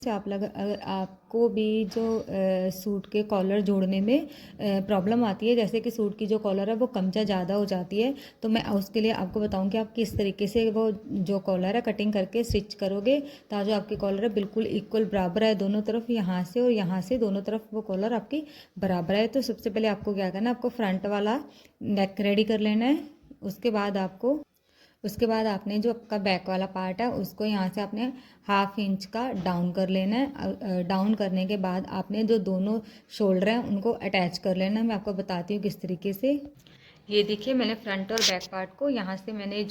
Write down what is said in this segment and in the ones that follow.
से अगर आपको भी जो सूट के कॉलर जोड़ने में प्रॉब्लम आती है, जैसे कि सूट की जो कॉलर है वो कमचा ज़्यादा हो जाती है, तो मैं उसके लिए आपको बताऊं कि आप किस तरीके से वो जो कॉलर है कटिंग करके स्टिच करोगे ताकि जो आपकी कॉलर है बिल्कुल इक्वल बराबर है दोनों तरफ, यहाँ से और यहाँ से दोनों तरफ वो कॉलर आपकी बराबर है। तो सबसे पहले आपको क्या करना है, आपको फ्रंट वाला नेक रेडी कर लेना है। उसके बाद आपने जो आपका बैक वाला पार्ट है उसको यहाँ से आपने हाफ इंच का डाउन कर लेना है। डाउन करने के बाद आपने जो दोनों शोल्डर हैं उनको अटैच कर लेना है। मैं आपको बताती हूँ किस तरीके से। ये देखिए, मैंने फ्रंट और बैक पार्ट को यहाँ से मैंने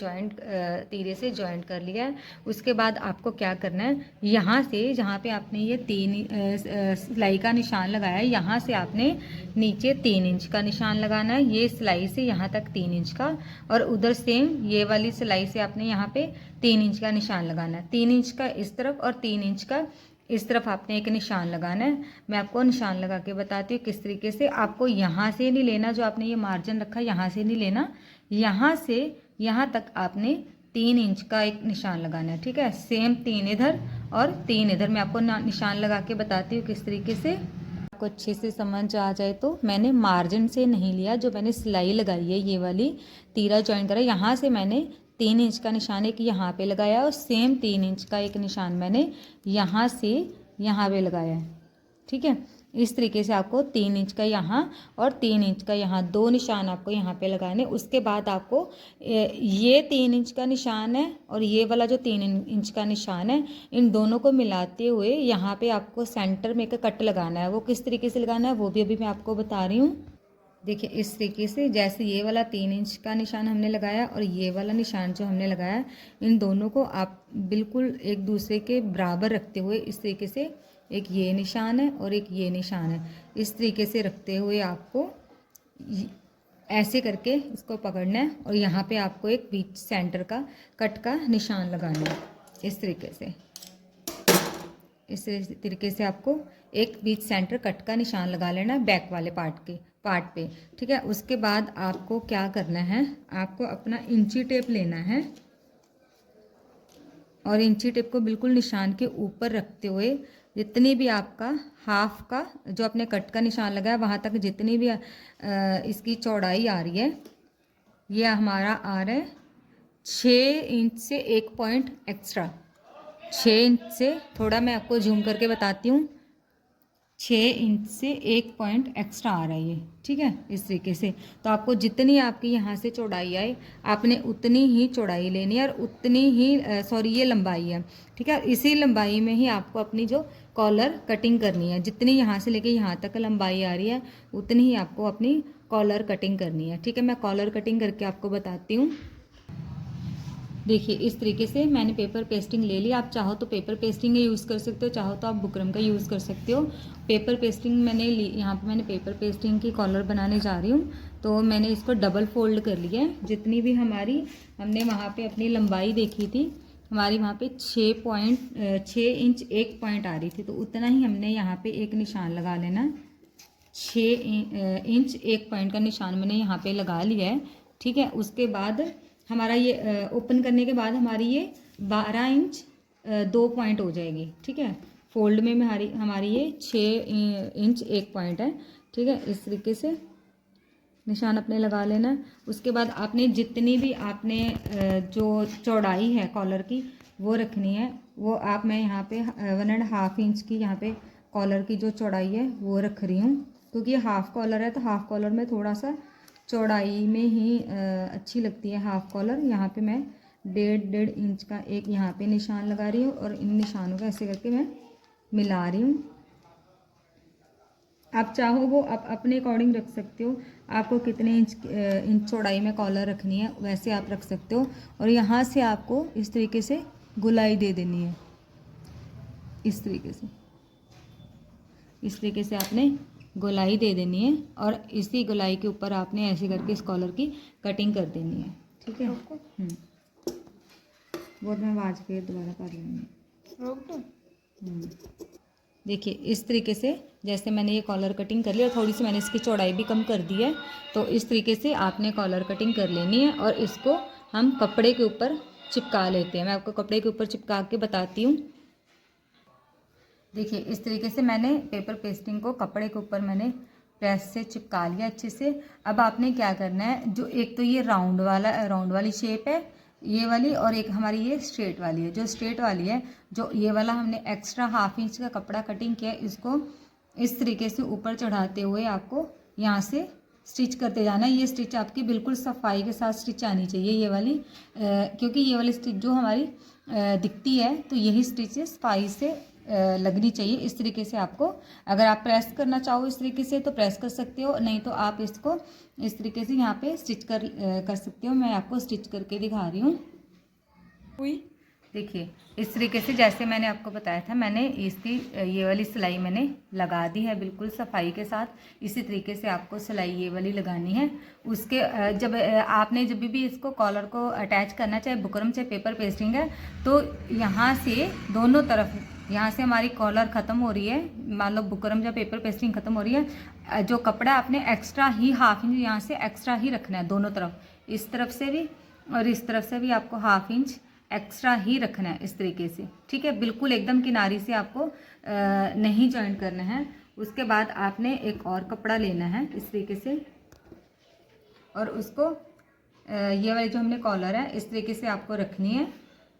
तीरे से जॉइंट कर लिया है। उसके बाद आपको क्या करना है, यहाँ से जहाँ पे आपने ये 3 सिलाई का निशान लगाया है, यहाँ से आपने नीचे 3 इंच का निशान लगाना है। ये सिलाई से यहाँ तक 3 इंच का, और उधर सेम ये वाली सिलाई से आपने यहाँ पे 3 इंच का निशान लगाना है। 3 इंच का इस तरफ और 3 इंच का इस तरफ आपने एक निशान लगाना है। मैं आपको निशान लगा के बताती हूँ किस तरीके से। आपको यहाँ से नहीं लेना, जो आपने ये मार्जिन रखा है यहाँ से नहीं लेना, यहाँ से यहाँ तक आपने 3 इंच का एक निशान लगाना है। ठीक है, सेम 3 इधर और 3 इधर। मैं आपको निशान लगा के बताती हूँ किस तरीके से। आपको अच्छे से समझ आ जाए तो मैंने मार्जिन से नहीं लिया, जो मैंने सिलाई लगाई है ये वाली तीरा ज्वाइन करा, यहाँ से मैंने 3 इंच का निशान एक यहाँ पे लगाया और सेम 3 इंच का एक निशान मैंने यहाँ से यहाँ पे लगाया है। ठीक है, इस तरीके से आपको 3 इंच का यहाँ और 3 इंच का यहाँ, 2 निशान आपको यहाँ पे लगाने। उसके बाद आपको ये 3 इंच का निशान है और ये वाला जो 3 इंच का निशान है, इन दोनों को मिलाते हुए यहाँ पे आपको सेंटर में एक कट लगाना है। वो किस तरीके से लगाना है वो भी अभी मैं आपको बता रही हूँ। देखिए, इस तरीके से जैसे ये वाला 3 इंच का निशान हमने लगाया और ये वाला निशान जो हमने लगाया, इन दोनों को आप बिल्कुल एक दूसरे के बराबर रखते हुए इस तरीके से, एक ये निशान है और एक ये निशान है, इस तरीके से रखते हुए आपको ऐसे करके इसको पकड़ना है और यहाँ पे आपको एक बीच सेंटर का कट का निशान लगाना है। इस तरीके से आपको एक बीच सेंटर कट का निशान लगा लेना है बैक वाले पार्ट पे। ठीक है, उसके बाद आपको क्या करना है, आपको अपना इंची टेप लेना है और इंची टेप को बिल्कुल निशान के ऊपर रखते हुए जितनी भी आपका हाफ का जो आपने कट का निशान लगाया वहाँ तक जितनी भी इसकी चौड़ाई आ रही है, ये हमारा आ रहा है 6 इंच से 1 पॉइंट एक्स्ट्रा। 6 इंच से थोड़ा मैं आपको जूम करके बताती हूँ, 6 इंच से 1 पॉइंट एक्स्ट्रा आ रहा है ये। ठीक है, इस तरीके से। तो आपको जितनी आपकी यहाँ से चौड़ाई आए आपने उतनी ही चौड़ाई लेनी है और उतनी ही ये लंबाई है। ठीक है, इसी लंबाई में ही आपको अपनी जो कॉलर कटिंग करनी है, जितनी यहाँ से लेके यहाँ तक लंबाई आ रही है उतनी ही आपको अपनी कॉलर कटिंग करनी है। ठीक है, मैं कॉलर कटिंग करके आपको बताती हूँ। देखिए, इस तरीके से मैंने पेपर पेस्टिंग ले ली। आप चाहो तो पेपर पेस्टिंग का यूज़ कर सकते हो, चाहो तो आप बुकरम का यूज़ कर सकते हो। पेपर पेस्टिंग मैंने ली, यहाँ पे मैंने पेपर पेस्टिंग की कॉलर बनाने जा रही हूँ, तो मैंने इसको डबल फोल्ड कर लिया है। जितनी भी हमने वहाँ पे अपनी लंबाई देखी थी, हमारी वहाँ पे 6 इंच 1 पॉइंट आ रही थी, तो उतना ही हमने यहाँ पर एक निशान लगा लेना। 6 इंच 1 पॉइंट का निशान मैंने यहाँ पर लगा लिया है। ठीक है, उसके बाद हमारा ये ओपन करने के बाद हमारी ये 12 इंच 2 पॉइंट हो जाएगी। ठीक है, फोल्ड में हमारी ये 6 इंच 1 पॉइंट है। ठीक है, इस तरीके से निशान अपने लगा लेना। उसके बाद आपने जितनी भी आपने जो चौड़ाई है कॉलर की वो रखनी है, वो मैं यहाँ पे 1.5 इंच की यहाँ पे कॉलर की जो चौड़ाई है वो रख रही हूँ, क्योंकि ये हाफ कॉलर है तो हाफ कॉलर में थोड़ा सा चौड़ाई में ही अच्छी लगती है हाफ कॉलर। यहाँ पे मैं 1.5 इंच का एक यहाँ पे निशान लगा रही हूँ और इन निशानों को ऐसे करके मैं मिला रही हूँ। आप चाहो वो आप अपने अकॉर्डिंग रख सकते हो, आपको कितने इंच चौड़ाई में कॉलर रखनी है वैसे आप रख सकते हो। और यहाँ से आपको इस तरीके से गुलाई दे देनी है, इस तरीके से आपने गोलाई दे देनी है और इसी गोलाई के ऊपर आपने ऐसे करके इस कॉलर की कटिंग कर देनी है। ठीक है, बहुत मैं आवाज़ फिर दोबारा कर लूँगी। देखिए, इस तरीके से जैसे मैंने ये कॉलर कटिंग कर ली और थोड़ी सी मैंने इसकी चौड़ाई भी कम कर दी है, तो इस तरीके से आपने कॉलर कटिंग कर लेनी है और इसको हम कपड़े के ऊपर चिपका लेते हैं। मैं आपको कपड़े के ऊपर चिपका के बताती हूँ। देखिए इस तरीके से मैंने पेपर पेस्टिंग को कपड़े के ऊपर मैंने प्रेस से चिपका लिया अच्छे से। अब आपने क्या करना है, जो एक तो ये राउंड वाली शेप है ये वाली, और एक हमारी ये स्ट्रेट वाली है। जो स्ट्रेट वाली है, जो ये वाला हमने एक्स्ट्रा 1/2 इंच का कपड़ा कटिंग किया है, इसको इस तरीके से ऊपर चढ़ाते हुए आपको यहाँ से स्टिच करते जाना है। ये स्टिच आपकी बिल्कुल सफाई के साथ स्टिच आनी चाहिए ये वाली, क्योंकि ये वाली स्टिच जो हमारी दिखती है तो यही स्टिच सफाई से लगनी चाहिए। इस तरीके से आपको, अगर आप प्रेस करना चाहो इस तरीके से तो प्रेस कर सकते हो, नहीं तो आप इसको इस तरीके से यहाँ पे स्टिच कर सकते हो। मैं आपको स्टिच करके दिखा रही हूँ। देखिए इस तरीके से जैसे मैंने आपको बताया था, मैंने इसकी ये वाली सिलाई मैंने लगा दी है बिल्कुल सफाई के साथ। इसी तरीके से आपको सिलाई ये वाली लगानी है। उसके जब भी इसको कॉलर को अटैच करना, चाहे बुकरम चाहे पेपर पेस्टिंग है, तो यहाँ से दोनों तरफ, यहाँ से हमारी कॉलर ख़त्म हो रही है, मान लो बुकरम या पेपर पेस्टिंग ख़त्म हो रही है, जो कपड़ा आपने एक्स्ट्रा ही 1/2 इंच यहाँ से एक्स्ट्रा ही रखना है दोनों तरफ, इस तरफ से भी और इस तरफ से भी आपको 1/2 इंच एक्स्ट्रा ही रखना है इस तरीके से, ठीक है। बिल्कुल एकदम किनारी से आपको नहीं जॉइंट करना है। उसके बाद आपने एक और कपड़ा लेना है इस तरीके से, और उसको ये वाली जो हमने कॉलर है इस तरीके से आपको रखनी है,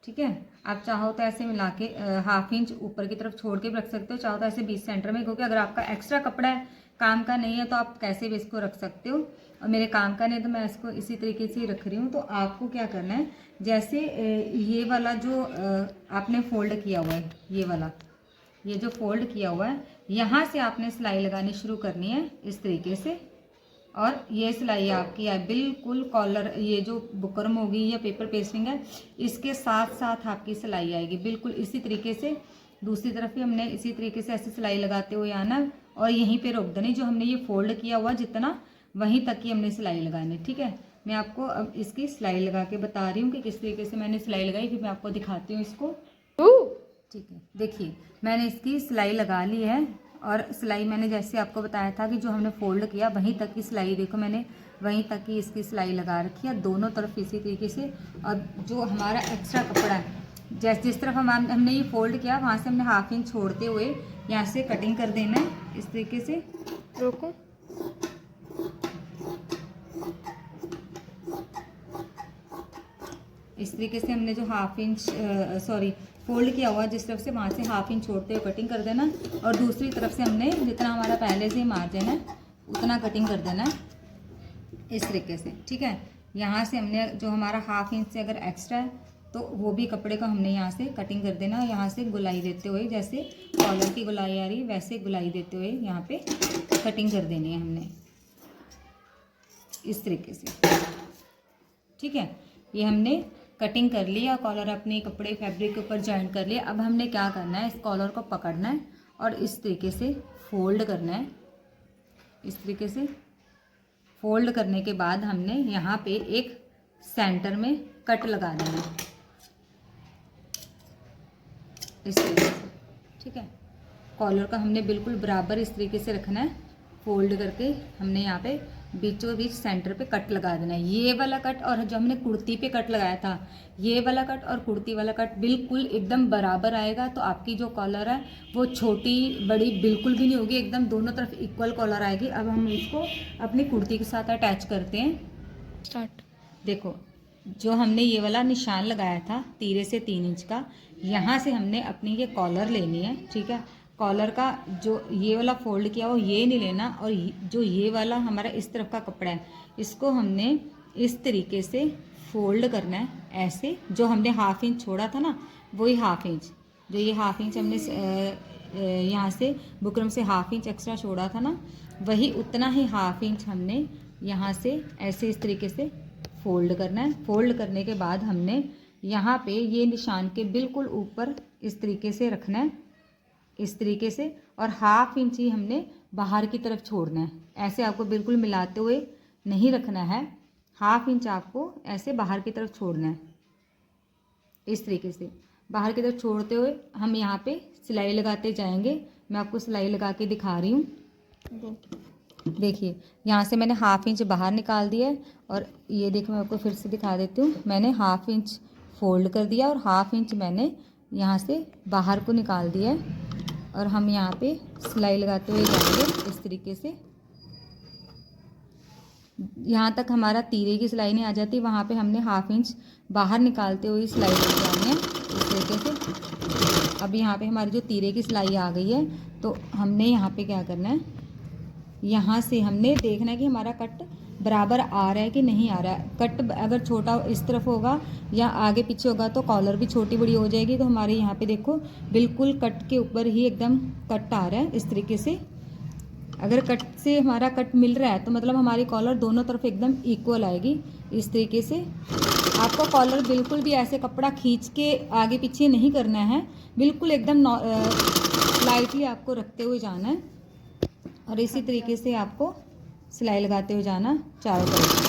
ठीक है। आप चाहो तो ऐसे मिला के 1/2 इंच ऊपर की तरफ छोड़ के भी रख सकते हो, चाहो तो ऐसे बीच सेंटर में, क्योंकि अगर आपका एक्स्ट्रा कपड़ा है, काम का नहीं है, तो आप कैसे भी इसको रख सकते हो। और मेरे काम का नहीं तो मैं इसको इसी तरीके से ही रख रही हूँ। तो आपको क्या करना है, जैसे ये वाला जो आपने फोल्ड किया हुआ है, ये जो फोल्ड किया हुआ है, यहाँ से आपने सिलाई लगानी शुरू करनी है इस तरीके से। और ये सिलाई आपकी है बिल्कुल कॉलर, ये जो बुकरम होगी या पेपर पेस्टिंग है, इसके साथ साथ आपकी सिलाई आएगी बिल्कुल इसी तरीके से। दूसरी तरफ भी हमने इसी तरीके से ऐसे सिलाई लगाते हुए आना, और यहीं पे रोक देनी। जो हमने ये फोल्ड किया हुआ जितना, वहीं तक ही हमने सिलाई लगानी, ठीक है। मैं आपको अब इसकी सिलाई लगा के बता रही हूँ कि किस तरीके से मैंने सिलाई लगाई, फिर मैं आपको दिखाती हूँ इसको, ठीक है। देखिए मैंने इसकी सिलाई लगा ली है, और सिलाई मैंने जैसे आपको बताया था कि जो हमने फोल्ड किया वहीं तक की सिलाई, देखो मैंने वहीं तक की इसकी सिलाई लगा रखी है दोनों तरफ इसी तरीके से। और जो हमारा एक्स्ट्रा कपड़ा है, जिस तरफ हमने ये फोल्ड किया, वहाँ से हमने 1/2 इंच छोड़ते हुए यहाँ से कटिंग कर देना है इस तरीके से। रोको, इस तरीके से हमने जो 1/2 इंच फोल्ड किया हुआ जिस तरफ से, वहाँ से 1/2 इंच छोड़ते हुए कटिंग कर देना। और दूसरी तरफ से हमने जितना हमारा पहले से मार्जिन है उतना कटिंग कर देना है इस तरीके से, ठीक है। यहाँ से हमने जो हमारा 1/2 इंच से अगर एक्स्ट्रा है तो वो भी कपड़े को हमने यहाँ से कटिंग कर देना। यहाँ से गुलाई देते हुए, जैसे कॉलर की गुलाई आ रही है वैसे गुलाई देते हुए यहाँ पे कटिंग कर देनी है हमने इस तरीके से, ठीक है। ये हमने कटिंग कर लिया, कॉलर अपने कपड़े फैब्रिक के ऊपर जॉइंट कर लिया। अब हमने क्या करना है, इस कॉलर को पकड़ना है और इस तरीके से फोल्ड करना है। इस तरीके से फोल्ड करने के बाद हमने यहाँ पे एक सेंटर में कट लगा देना है इस तरीके से, ठीक है। कॉलर का हमने बिल्कुल बराबर इस तरीके से रखना है, फोल्ड करके हमने यहाँ पे बीचों बीच सेंटर पे कट लगा देना है। ये वाला कट और जो हमने कुर्ती पे कट लगाया था, ये वाला कट और कुर्ती वाला कट बिल्कुल एकदम बराबर आएगा। तो आपकी जो कॉलर है वो छोटी बड़ी बिल्कुल भी नहीं होगी, एकदम दोनों तरफ इक्वल कॉलर आएगी। अब हम इसको अपनी कुर्ती के साथ अटैच करते हैं। स्टार्ट। देखो जो हमने ये वाला निशान लगाया था तीरे से 3 इंच का, यहाँ से हमने अपनी ये कॉलर लेनी है, ठीक है। कॉलर का जो ये वाला फोल्ड किया हो ये नहीं लेना, और जो ये वाला हमारा इस तरफ का कपड़ा है इसको हमने इस तरीके से फोल्ड करना है ऐसे। जो हमने 1/2 इंच छोड़ा था ना, वही 1/2 इंच, जो ये 1/2 इंच हमने यहाँ से बुकरम से 1/2 इंच एक्स्ट्रा छोड़ा था ना, वही उतना ही 1/2 इंच हमने यहाँ से ऐसे इस तरीके से फोल्ड करना है। फोल्ड करने के बाद हमने यहाँ पे ये निशान के बिल्कुल ऊपर इस तरीके से रखना है इस तरीके से, और 1/2 इंच ही हमने बाहर की तरफ छोड़ना है। ऐसे आपको बिल्कुल मिलाते हुए नहीं रखना है, 1/2 इंच आपको ऐसे बाहर की तरफ छोड़ना है इस तरीके से। बाहर की तरफ छोड़ते हुए हम यहाँ पे सिलाई लगाते जाएंगे। मैं आपको सिलाई लगा के दिखा रही हूँ। देखिए यहाँ से मैंने 1/2 इंच बाहर निकाल दिया है, और ये देखो मैं आपको फिर से दिखा देती हूँ। मैंने 1/2 इंच फोल्ड कर दिया और 1/2 इंच मैंने यहाँ से बाहर को निकाल दिया है। और हम यहाँ पे सिलाई लगाते हुए जाएंगे इस तरीके से। यहाँ तक हमारा तीरे की सिलाई नहीं आ जाती, वहाँ पे हमने 1/2 इंच बाहर निकालते हुए सिलाई लेके आनी है इस तरीके से। अब यहाँ पे हमारी जो तीरे की सिलाई आ गई है, तो हमने यहाँ पे क्या करना है, यहाँ से हमने देखना है कि हमारा कट बराबर आ रहा है कि नहीं आ रहा है। कट अगर छोटा इस तरफ होगा या आगे पीछे होगा तो कॉलर भी छोटी बड़ी हो जाएगी। तो हमारे यहाँ पे देखो बिल्कुल कट के ऊपर ही एकदम कट आ रहा है इस तरीके से। अगर कट से हमारा कट मिल रहा है तो मतलब हमारी कॉलर दोनों तरफ एकदम इक्वल आएगी इस तरीके से। आपको कॉलर बिल्कुल भी ऐसे कपड़ा खींच के आगे पीछे नहीं करना है, बिल्कुल एकदम लाइटली आपको रखते हुए जाना है और इसी तरीके से आपको सिलाई लगाते हुए जाना चारों तरफ।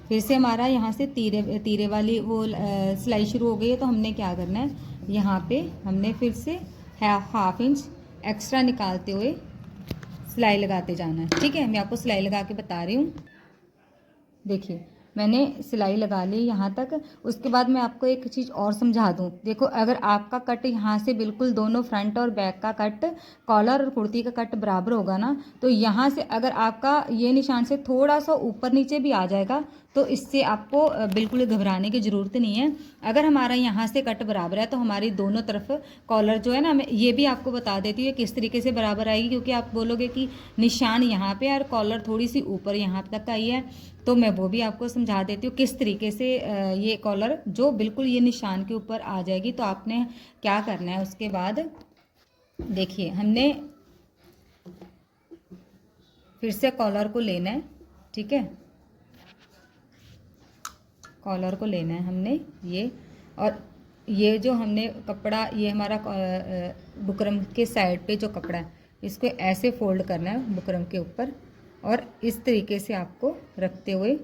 फिर से हमारा यहाँ से तीरे वाली वो सिलाई शुरू हो गई है, तो हमने क्या करना है, यहाँ पे हमने फिर से 1/2 इंच एक्स्ट्रा निकालते हुए सिलाई लगाते जाना है। ठीक है, मैं आपको सिलाई लगा के बता रही हूँ। देखिए मैंने सिलाई लगा ली यहाँ तक। उसके बाद मैं आपको एक चीज़ और समझा दूँ। देखो अगर आपका कट यहाँ से बिल्कुल दोनों फ्रंट और बैक का कट, कॉलर और कुर्ती का कट बराबर होगा ना, तो यहाँ से अगर आपका ये निशान से थोड़ा सा ऊपर नीचे भी आ जाएगा तो इससे आपको बिल्कुल घबराने की ज़रूरत नहीं है। अगर हमारा यहाँ से कट बराबर है तो हमारी दोनों तरफ कॉलर जो है ना, मैं ये भी आपको बता देती हूँ किस तरीके से बराबर आएगी, क्योंकि आप बोलोगे कि निशान यहाँ पे और कॉलर थोड़ी सी ऊपर यहाँ तक आई है, तो मैं वो भी आपको समझा देती हूँ किस तरीके से ये कॉलर जो बिल्कुल ये निशान के ऊपर आ जाएगी। तो आपने क्या करना है, उसके बाद देखिए हमने फिर से कॉलर को लेना है। ठीक है, कॉलर को लेना है हमने ये, और ये जो हमने कपड़ा, ये हमारा बुकरम के साइड पे जो कपड़ा है इसको ऐसे फोल्ड करना है बुकरम के ऊपर, और इस तरीके से आपको रखते हुए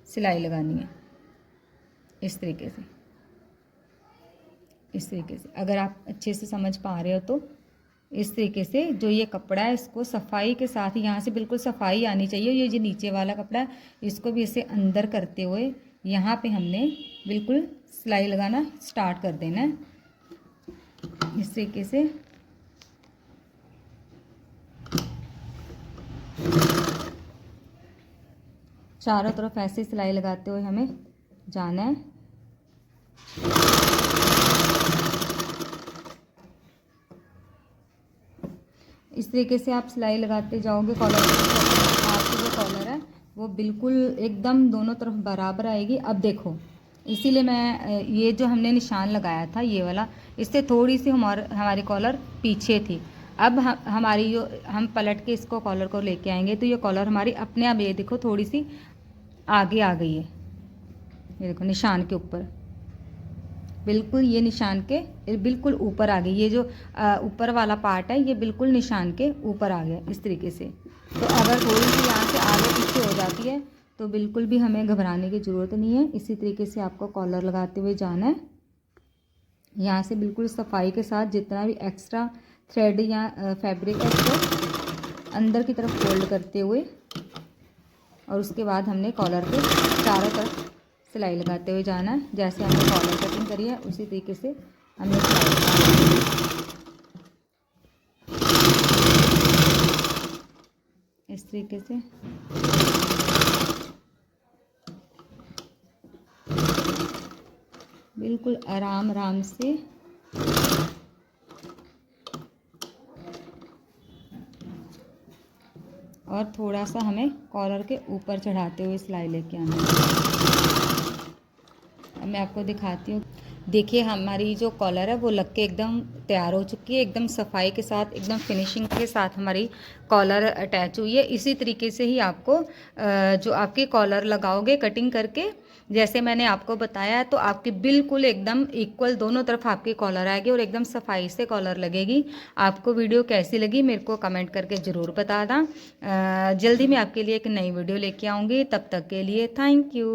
सिलाई लगानी है इस तरीके से, इस तरीके से। अगर आप अच्छे से समझ पा रहे हो तो इस तरीके से जो ये कपड़ा है इसको सफाई के साथ, यहाँ से बिल्कुल सफाई आनी चाहिए। ये जो नीचे वाला कपड़ा है इसको भी इसे अंदर करते हुए यहाँ पे हमने बिल्कुल सिलाई लगाना स्टार्ट कर देना है इस तरीके से। चारों तरफ ऐसे सिलाई लगाते हुए हमें जाना है। इस तरीके से आप सिलाई लगाते जाओगे कॉलर पे, आपकी जो कॉलर है वो बिल्कुल एकदम दोनों तरफ बराबर आएगी। अब देखो, इसीलिए मैं ये जो हमने निशान लगाया था ये वाला, इससे थोड़ी सी हमारी कॉलर पीछे थी। अब हमारी जो हम पलट के इसको कॉलर को लेके आएंगे तो ये कॉलर हमारी अपने आप ये देखो थोड़ी सी आगे आ गई है। ये देखो निशान के ऊपर बिल्कुल, ये निशान के बिल्कुल ऊपर आ गई। ये जो ऊपर वाला पार्ट है ये बिल्कुल निशान के ऊपर आ गया इस तरीके से। तो अगर थोड़ी सी यहाँ से आगे पीछे हो जाती है तो बिल्कुल भी हमें घबराने की ज़रूरत नहीं है। इसी तरीके से आपको कॉलर लगाते हुए जाना है। यहाँ से बिल्कुल सफाई के साथ जितना भी एक्स्ट्रा थ्रेड या फैब्रिक है उसको अंदर की तरफ फोल्ड करते हुए, और उसके बाद हमने कॉलर के चारों तरफ सिलाई लगाते हुए जाना है। जैसे हमने कॉलर कटिंग करी है उसी तरीके से हमने सिलाई लगानी है इस तरीके से। बिल्कुल आराम आराम से और थोड़ा सा हमें कॉलर के ऊपर चढ़ाते हुए सिलाई लेके आना है। अब मैं आपको दिखाती हूँ। देखिए हमारी जो कॉलर है वो लग के एकदम तैयार हो चुकी है, एकदम सफाई के साथ, एकदम फिनिशिंग के साथ हमारी कॉलर अटैच हुई है। इसी तरीके से ही आपको जो आपके कॉलर लगाओगे कटिंग करके, जैसे मैंने आपको बताया, तो आपकी बिल्कुल एकदम इक्वल दोनों तरफ आपकी कॉलर आएगी और एकदम सफाई से कॉलर लगेगी। आपको वीडियो कैसी लगी मेरे को कमेंट करके ज़रूर बताना। जल्दी मैं आपके लिए एक नई वीडियो लेके आऊँगी। तब तक के लिए थैंक यू।